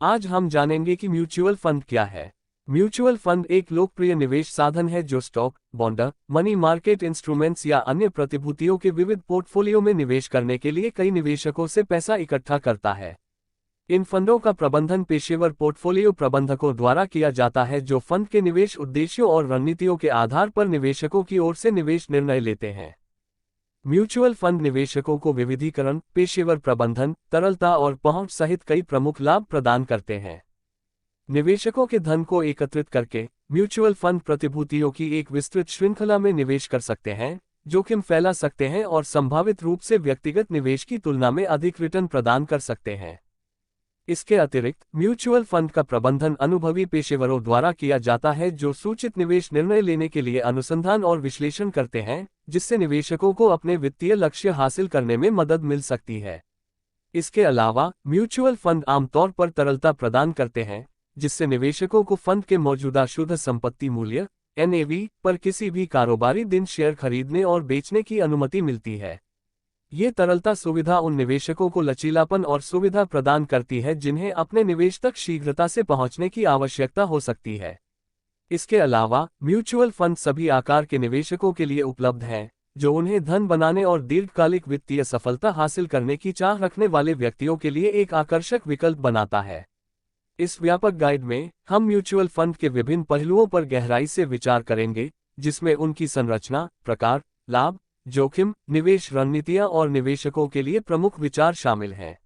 आज हम जानेंगे कि म्यूचुअल फंड क्या है। म्यूचुअल फंड एक लोकप्रिय निवेश साधन है जो stock, bond, money market instruments या अन्य प्रतिभूतियों के विविध पोर्टफोलियो में निवेश करने के लिए कई निवेशकों से पैसा इकट्ठा करता है। इन फंडों का प्रबंधन पेशेवर पोर्टफोलियो प्रबंधकों द्वारा किया जाता है जो फंड के निवेश उद्देश्यों और रणनीतियों के आधार पर निवेशकों की ओर से निवेश निर्णय लेते हैं। म्यूचुअल फंड निवेशकों को विविधीकरण, पेशेवर प्रबंधन, तरलता और पहुंच सहित कई प्रमुख लाभ प्रदान करते हैं। निवेशकों के धन को एकत्रित करके म्यूचुअल फंड प्रतिभूतियों की एक विस्तृत श्रृंखला में निवेश कर सकते हैं, जोखिम फैला सकते हैं और संभावित रूप से व्यक्तिगत निवेश की तुलना में अधिक रिटर्न प्रदान कर सकते हैं। इसके अतिरिक्त म्यूचुअल फंड का प्रबंधन अनुभवी पेशेवरों द्वारा किया जाता है जो सूचित निवेश निर्णय लेने के लिए अनुसंधान और विश्लेषण करते हैं, जिससे निवेशकों को अपने वित्तीय लक्ष्य हासिल करने में मदद मिल सकती है। इसके अलावा म्यूचुअल फंड आमतौर पर तरलता प्रदान करते हैं, जिससे निवेशकों को फंड के मौजूदा शुद्ध संपत्ति मूल्य (NAV) पर किसी भी कारोबारी दिन शेयर खरीदने और बेचने की अनुमति मिलती है। ये तरलता सुविधा उन निवेशकों को लचीलापन और सुविधा प्रदान करती है जिन्हें अपने निवेश तक शीघ्रता से पहुंचने की आवश्यकता हो सकती है। इसके अलावा म्यूचुअल फंड सभी आकार के निवेशकों के लिए उपलब्ध हैं, जो उन्हें धन बनाने और दीर्घकालिक वित्तीय सफलता हासिल करने की चाह रखने वाले व्यक्तियों के लिए एक आकर्षक विकल्प बनाता है। इस व्यापक गाइड में हम म्यूचुअल फंड के विभिन्न पहलुओं पर गहराई से विचार करेंगे, जिसमें उनकी संरचना, प्रकार, लाभ, जोखिम, निवेश रणनीतियां और निवेशकों के लिए प्रमुख विचार शामिल हैं।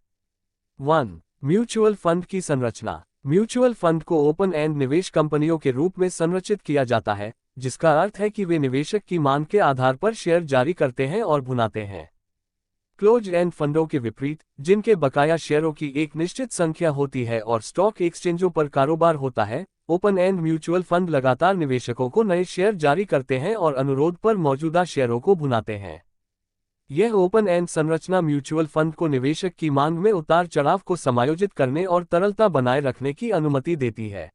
1. म्यूचुअल फंड की संरचना। म्यूचुअल फंड को ओपन एंड निवेश कंपनियों के रूप में संरचित किया जाता है, जिसका अर्थ है कि वे निवेशक की मांग के आधार पर शेयर जारी करते हैं और भुनाते हैं। क्लोज एंड फंडों के विपरीत, जिनके बकाया शेयरों की एक निश्चित संख्या होती है और स्टॉक एक्सचेंजों पर कारोबार होता है, ओपन एंड म्यूचुअल फंड लगातार निवेशकों को नए शेयर जारी करते हैं और अनुरोध पर मौजूदा शेयरों को भुनाते हैं। यह ओपन एंड संरचना म्यूचुअल फंड को निवेशक की मांग में उतार चढ़ाव को समायोजित करने और तरलता बनाए रखने की अनुमति देती है।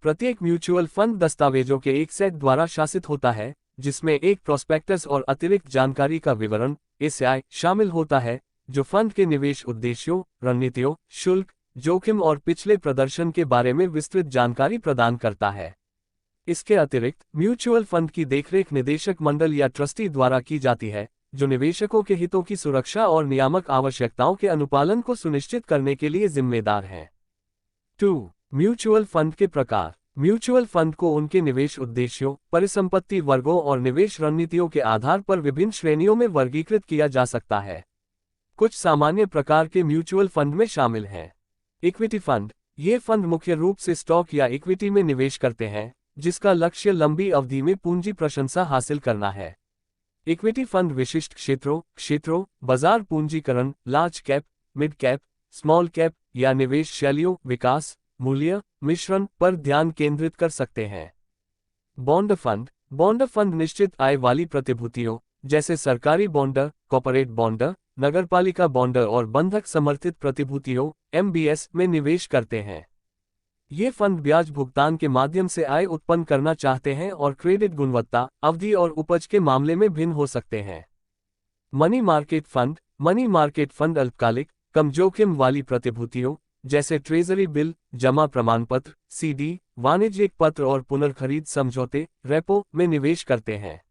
प्रत्येक म्यूचुअल फंड दस्तावेजों के एक सेट द्वारा शासित होता है, जिसमें एक प्रोस्पेक्टस और अतिरिक्त जानकारी का विवरण (SI) शामिल होता है, जो फंड के निवेश उद्देश्यों, रणनीतियों, शुल्क, जोखिम और पिछले प्रदर्शन के बारे में विस्तृत जानकारी प्रदान करता है। इसके अतिरिक्त म्यूचुअल फंड की देखरेख निदेशक मंडल या ट्रस्टी द्वारा की जाती है, जो निवेशकों के हितों की सुरक्षा और नियामक आवश्यकताओं के अनुपालन को सुनिश्चित करने के लिए जिम्मेदार है। 2. म्यूचुअल फंड के प्रकार। म्यूचुअल फंड को उनके निवेश उद्देश्यों, परिसंपत्ति वर्गों और निवेश रणनीतियों के आधार पर विभिन्न श्रेणियों में वर्गीकृत किया जा सकता है। कुछ सामान्य प्रकार के म्यूचुअल फंड में शामिल हैं। Equity fund. ये फंड मुख्य रूप से स्टॉक या इक्विटी में निवेश करते हैं, जिसका लक्ष्य लंबी अवधि में पूंजी प्रशंसा हासिल करना है। इक्विटी फंड विशिष्ट क्षेत्रों, बाजार पूंजीकरण, large cap, mid cap, small cap या निवेश शैलियों, विकास, मूल्य, मिश्रण पर ध्यान केंद्रित कर सकते हैं। Bond fund. बॉन्ड फंड निश्चित आय वाली प्रतिभूतियों, जैसे सरकारी बॉन्ड, कॉर्पोरेट बॉन्ड, नगरपालिका बॉन्ड और बंधक समर्थित प्रतिभूतियों (MBS) में निवेश करते हैं। ये फंड ब्याज भुगतान के माध्यम से आय उत्पन्न करना चाहते हैं और क्रेडिट गुणवत्ता, अवधि और उपज के मामले में भिन्न हो सकते हैं। Money market fund. Money market fund अल्पकालिक, कम जोखिम वाली प्रतिभूतियों, जैसे ट्रेजरी बिल, जमा प्रमाणपत्र (CD), वाणिज्यिक पत्र और पुनर्खरीद समझौते (रेपो) में निवेश करते हैं।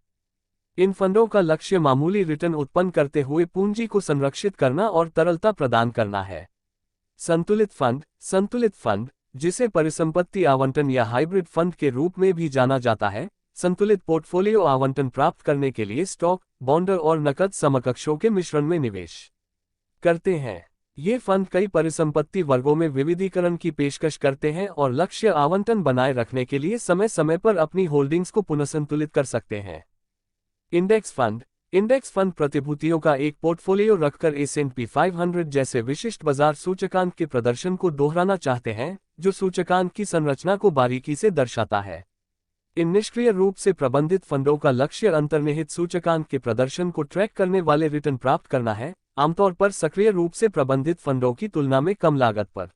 इन फंडों का लक्ष्य मामूली रिटर्न उत्पन्न करते हुए पूंजी को संरक्षित करना और तरलता प्रदान करना है। संतुलित फंड। संतुलित फंड, जिसे परिसंपत्ति आवंटन या हाइब्रिड फंड के रूप में भी जाना जाता है, संतुलित पोर्टफोलियो आवंटन प्राप्त करने के लिए स्टॉक, बॉन्ड और नकद समकक्षों के मिश्रण में निवेश करते हैं। ये फंड कई परिसंपत्ति वर्गों में विविधीकरण की पेशकश करते हैं और लक्ष्य आवंटन बनाए रखने के लिए समय समय पर अपनी होल्डिंग्स को पुनर्संतुलित कर सकते हैं। Index fund. इंडेक्स फंड प्रतिभूतियों का एक पोर्टफोलियो रखकर S&P 500 जैसे विशिष्ट बाजार सूचकांक के प्रदर्शन को दोहराना चाहते हैं, जो सूचकांक की संरचना को बारीकी से दर्शाता है। इन निष्क्रिय रूप से प्रबंधित फंडों का लक्ष्य अंतर्निहित सूचकांक के प्रदर्शन को ट्रैक करने वाले रिटर्न प्राप्त करना है, आमतौर पर सक्रिय रूप से प्रबंधित फंडों की तुलना में कम लागत पर।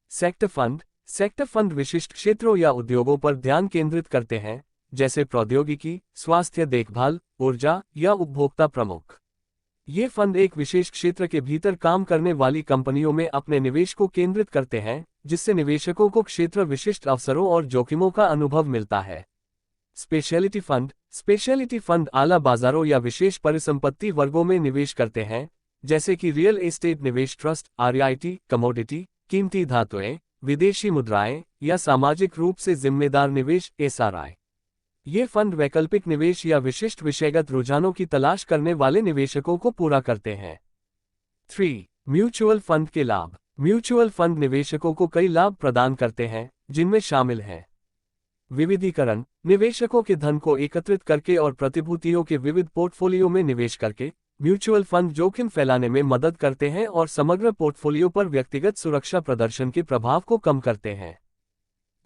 Sector fund. सेक्टर फंड विशिष्ट क्षेत्रों या उद्योगों पर ध्यान केंद्रित करते हैं, जैसे प्रौद्योगिकी, स्वास्थ्य देखभाल, ऊर्जा या उपभोक्ता प्रमुख। ये फंड एक विशेष क्षेत्र के भीतर काम करने वाली कंपनियों में अपने निवेश को केंद्रित करते हैं, जिससे निवेशकों को क्षेत्र विशिष्ट अवसरों और जोखिमों का अनुभव मिलता है। स्पेशलिटी फंड आला बाजारों या विशेष परिसंपत्ति वर्गों में निवेश करते हैं, जैसे कि रियल एस्टेट निवेश ट्रस्ट, आरईआईटी, कमोडिटी, कीमती धातुएं, विदेशी मुद्राएं या सामाजिक रूप से जिम्मेदार निवेश एसआरआई। ये फंड वैकल्पिक निवेश या विशिष्ट विषयगत रुझानों की तलाश करने वाले निवेशकों को पूरा करते हैं। 3. म्यूचुअल फंड के लाभ। म्यूचुअल फंड निवेशकों को कई लाभ प्रदान करते हैं, जिनमें शामिल हैं विविधीकरण, निवेशकों के धन को एकत्रित करके और प्रतिभूतियों के विविध पोर्टफोलियो में निवेश करके म्यूचुअल फंड जोखिम फैलाने में मदद करते हैं और समग्र पोर्टफोलियो पर व्यक्तिगत सुरक्षा प्रदर्शन के प्रभाव को कम करते हैं।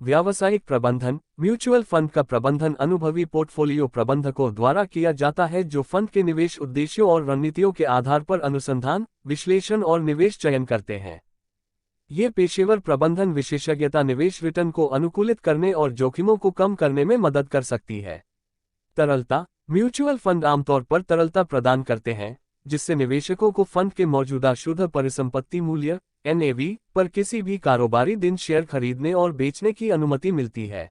व्यावसायिक प्रबंधन, म्यूचुअल फंड का प्रबंधन अनुभवी पोर्टफोलियो प्रबंधकों द्वारा किया जाता है जो फंड के निवेश उद्देश्यों और रणनीतियों के आधार पर अनुसंधान, विश्लेषण और निवेश चयन करते हैं। ये पेशेवर प्रबंधन विशेषज्ञता निवेश रिटर्न को अनुकूलित करने और जोखिमों को कम करने में मदद कर सकती है। तरलता, म्यूचुअल फंड आमतौर पर तरलता प्रदान करते हैं, जिससे निवेशकों को फंड के मौजूदा शुद्ध परिसंपत्ति मूल्य NAV पर किसी भी कारोबारी दिन शेयर खरीदने और बेचने की अनुमति मिलती है।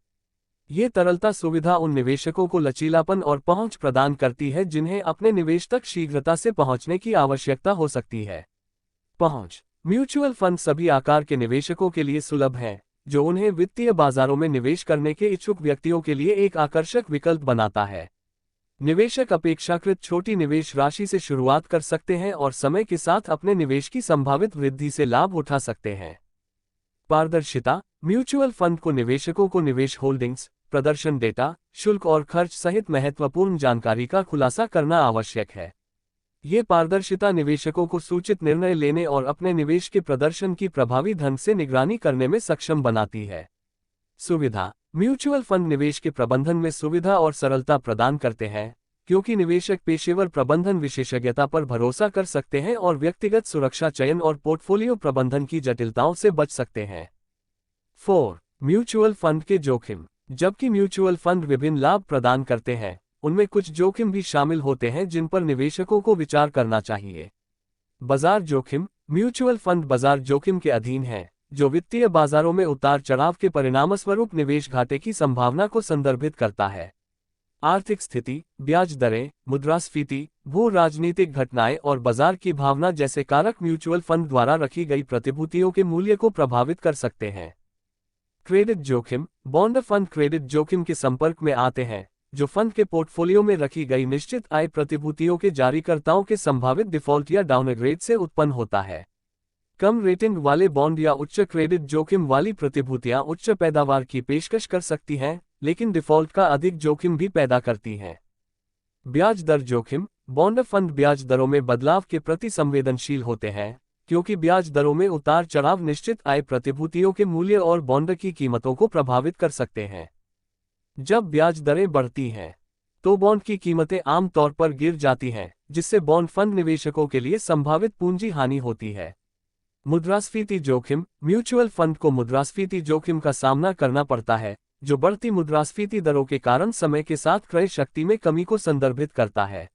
ये तरलता सुविधा उन निवेशकों को लचीलापन और पहुंच प्रदान करती है जिन्हें अपने निवेश तक शीघ्रता से पहुंचने की आवश्यकता हो सकती है। पहुंच, म्यूचुअल फंड सभी आकार के निवेशकों के लिए सुलभ हैं, जो उन्हें वित्तीय बाजारों में निवेश करने के इच्छुक व्यक्तियों के लिए एक आकर्षक विकल्प बनाता है। निवेशक अपेक्षाकृत छोटी निवेश राशि से शुरुआत कर सकते हैं और समय के साथ अपने निवेश की संभावित वृद्धि से लाभ उठा सकते हैं। पारदर्शिता, म्यूचुअल फंड को निवेशकों को निवेश होल्डिंग्स, प्रदर्शन डेटा, शुल्क और खर्च सहित महत्वपूर्ण जानकारी का खुलासा करना आवश्यक है। ये पारदर्शिता निवेशकों को सूचित निर्णय लेने और अपने निवेश के प्रदर्शन की प्रभावी ढंग से निगरानी करने में सक्षम बनाती है। सुविधा, म्यूचुअल फंड निवेश के प्रबंधन में सुविधा और सरलता प्रदान करते हैं, क्योंकि निवेशक पेशेवर प्रबंधन विशेषज्ञता पर भरोसा कर सकते हैं और व्यक्तिगत सुरक्षा चयन और पोर्टफोलियो प्रबंधन की जटिलताओं से बच सकते हैं। 4. म्यूचुअल फंड के जोखिम। जबकि म्यूचुअल फंड विभिन्न लाभ प्रदान करते हैं, उनमें कुछ जोखिम भी शामिल होते हैं जिन पर निवेशकों को विचार करना चाहिए। बाजार जोखिम, म्यूचुअल फंड बाजार जोखिम के अधीन है, जो वित्तीय बाजारों में उतार चढ़ाव के परिणामस्वरूप निवेश घाटे की संभावना को संदर्भित करता है। आर्थिक स्थिति, ब्याज दरें, मुद्रास्फीति, भू राजनीतिक घटनाएं और बाजार की भावना जैसे कारक म्यूचुअल फंड द्वारा रखी गई प्रतिभूतियों के मूल्य को प्रभावित कर सकते हैं। क्रेडिट जोखिम, बॉन्ड फंड क्रेडिट जोखिम के संपर्क में आते हैं, जो फंड के पोर्टफोलियो में रखी गई निश्चित आय प्रतिभूतियों के जारीकर्ताओं के संभावित डिफॉल्ट या डाउनग्रेड से उत्पन्न होता है। कम रेटिंग वाले बॉन्ड या उच्च क्रेडिट जोखिम वाली प्रतिभूतियां उच्च पैदावार की पेशकश कर सकती हैं, लेकिन डिफॉल्ट का अधिक जोखिम भी पैदा करती हैं। ब्याज दर जोखिम, बॉन्ड फंड ब्याज दरों में बदलाव के प्रति संवेदनशील होते हैं, क्योंकि ब्याज दरों में उतार चढ़ाव निश्चित आय प्रतिभूतियों के मूल्य और बॉन्ड की कीमतों को प्रभावित कर सकते हैं। जब ब्याज दरें बढ़ती हैं, तो बॉन्ड की कीमतें आम तौर पर गिर जाती हैं, जिससे बॉन्ड फंड निवेशकों के लिए संभावित पूंजी हानि होती है। मुद्रास्फीति जोखिम, म्यूचुअल फंड को मुद्रास्फीति जोखिम का सामना करना पड़ता है, जो बढ़ती मुद्रास्फीति दरों के कारण समय के साथ क्रय शक्ति में कमी को संदर्भित करता है।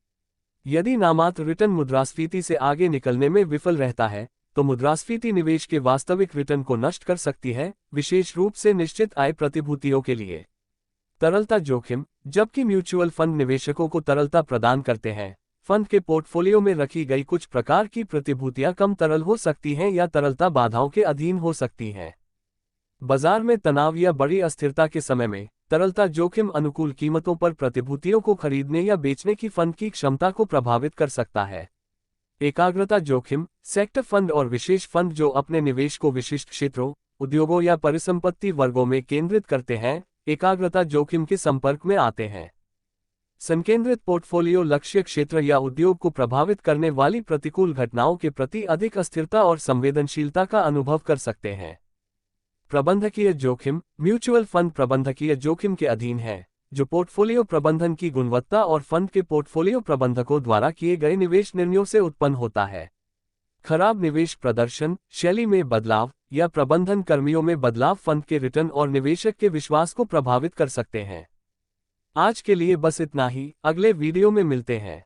यदि नामात्र रिटर्न मुद्रास्फीति से आगे निकलने में विफल रहता है, तो मुद्रास्फीति निवेश के वास्तविक रिटर्न को नष्ट कर सकती है, विशेष रूप से निश्चित आय प्रतिभूतियों के लिए। तरलता जोखिम, जबकि म्यूचुअल फंड निवेशकों को तरलता प्रदान करते हैं, फंड के पोर्टफोलियो में रखी गई कुछ प्रकार की प्रतिभूतियां कम तरल हो सकती हैं या तरलता बाधाओं के अधीन हो सकती हैं। बाजार में तनाव या बड़ी अस्थिरता के समय में तरलता जोखिम अनुकूल कीमतों पर प्रतिभूतियों को खरीदने या बेचने की फंड की क्षमता को प्रभावित कर सकता है। एकाग्रता जोखिम, सेक्टर फंड और विशेष फंड जो अपने निवेश को विशिष्ट क्षेत्रों, उद्योगों या परिसंपत्ति वर्गों में केंद्रित करते हैं, एकाग्रता जोखिम के संपर्क में आते हैं। संकेंद्रित पोर्टफोलियो लक्ष्य क्षेत्र या उद्योग को प्रभावित करने वाली प्रतिकूल घटनाओं के प्रति अधिक अस्थिरता और संवेदनशीलता का अनुभव कर सकते हैं। प्रबंधकीय जोखिम, म्यूचुअल फंड प्रबंधकीय जोखिम के अधीन है, जो पोर्टफोलियो प्रबंधन की गुणवत्ता और फंड के पोर्टफोलियो प्रबंधकों द्वारा किए गए निवेश निर्णयों से उत्पन्न होता है। खराब निवेश प्रदर्शन, शैली में बदलाव या प्रबंधन कर्मियों में बदलाव फंड के रिटर्न और निवेशक के विश्वास को प्रभावित कर सकते हैं। आज के लिए बस इतना ही, अगले वीडियो में मिलते हैं।